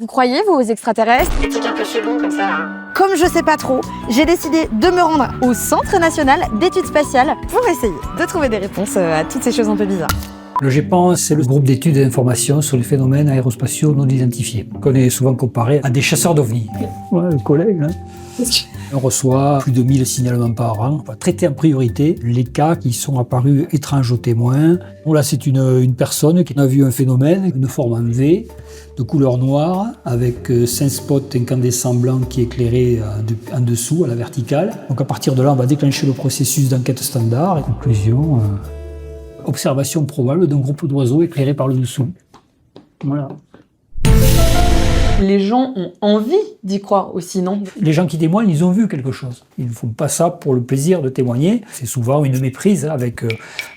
Vous croyez, vous, aux extraterrestres? Des trucs un peu chelous comme ça. Comme je sais pas trop, j'ai décidé de me rendre au Centre national d'études spatiales pour essayer de trouver des réponses à toutes ces choses un peu bizarres. Le GEPAN, c'est le groupe d'études et d'informations sur les phénomènes aérospatiaux non identifiés, qu'on est souvent comparé à des chasseurs d'ovnis. Ouais, le collègue, hein. On reçoit plus de 1000 signalements par an. On va traiter en priorité les cas qui sont apparus étranges aux témoins. Bon, là, c'est une personne qui a vu un phénomène, une forme en V, de couleur noire, avec 5 spots incandescents blancs qui éclairaient en dessous, à la verticale. Donc à partir de là, on va déclencher le processus d'enquête standard. Et conclusion, observation probable d'un groupe d'oiseaux éclairés par le dessous. Voilà. Les gens ont envie d'y croire aussi, non? Les gens qui témoignent, ils ont vu quelque chose. Ils ne font pas ça pour le plaisir de témoigner. C'est souvent une méprise avec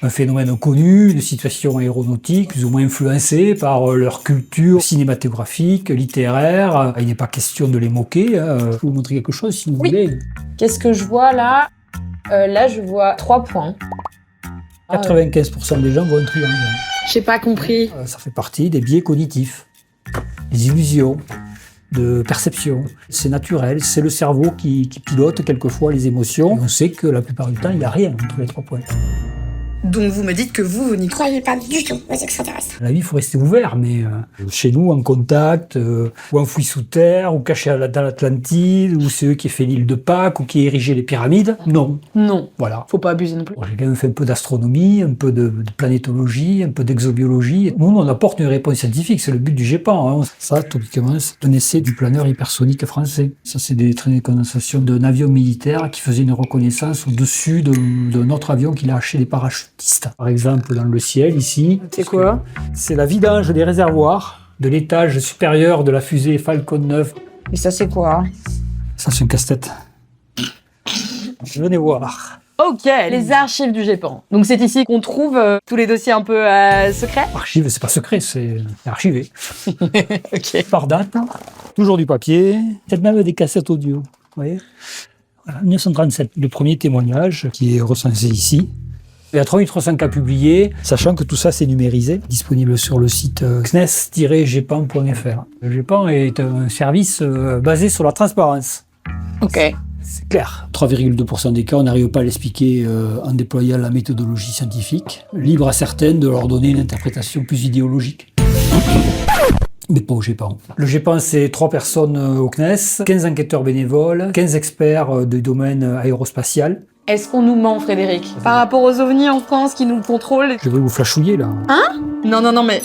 un phénomène connu, une situation aéronautique, plus ou moins influencée par leur culture cinématographique, littéraire. Il n'est pas question de les moquer. Je vais vous montrer quelque chose si vous voulez. Qu'est-ce que je vois là? Là, je vois 3 points. 95% des gens voient un triangle. J'ai pas compris. Ça fait partie des biais cognitifs, des illusions de perception. C'est naturel, c'est le cerveau qui pilote quelquefois les émotions. On sait que la plupart du temps, il n'y a rien entre les 3 points. Donc vous me dites que vous n'y Croyez pas du tout aux extraterrestres. À la vie, il faut rester ouvert, mais chez nous, en contact, ou enfoui sous terre, ou caché dans l'Atlantide, ou c'est eux qui ont fait l'île de Pâques, ou qui ont érigé les pyramides, non. Non, Voilà. faut pas abuser non plus. J'ai quand même fait un peu d'astronomie, un peu de planétologie, un peu d'exobiologie. Nous, on apporte une réponse scientifique, c'est le but du GEPAN. Hein. Ça, typiquement, c'est un essai du planeur hypersonique français. Ça, c'est des traînées de condensation d'un avion militaire qui faisait une reconnaissance au-dessus d'un autre avion qui lâchait des parachutistes. Par exemple, dans le ciel, ici. C'est quoi? C'est la vidange des réservoirs de l'étage supérieur de la fusée Falcon 9. Et ça, c'est quoi? Ça, c'est un casse-tête. Venez voir. Ok, les archives du GEPAN. Donc c'est ici qu'on trouve tous les dossiers un peu secrets? Archive, c'est pas secret, c'est archivé. Ok. Par date, toujours du papier, peut-être même des cassettes audio. Vous voyez, voilà, 1937, le premier témoignage qui est recensé ici. Il y a 3300 cas publiés, sachant que tout ça c'est numérisé, disponible sur le site cnes-gepan.fr. Le GEPAN est un service basé sur la transparence. Ok. C'est clair. 3,2% des cas, on n'arrive pas à l'expliquer en déployant la méthodologie scientifique. Libre à certaines de leur donner une interprétation plus idéologique. Mais pas au GEPAN. Le GEPAN, c'est 3 personnes au CNES, 15 enquêteurs bénévoles, 15 experts du domaine aérospatial. Est-ce qu'on nous ment, Frédéric? Par rapport aux ovnis en France qui nous contrôlent? Je vais vous flashouiller là. Non, mais...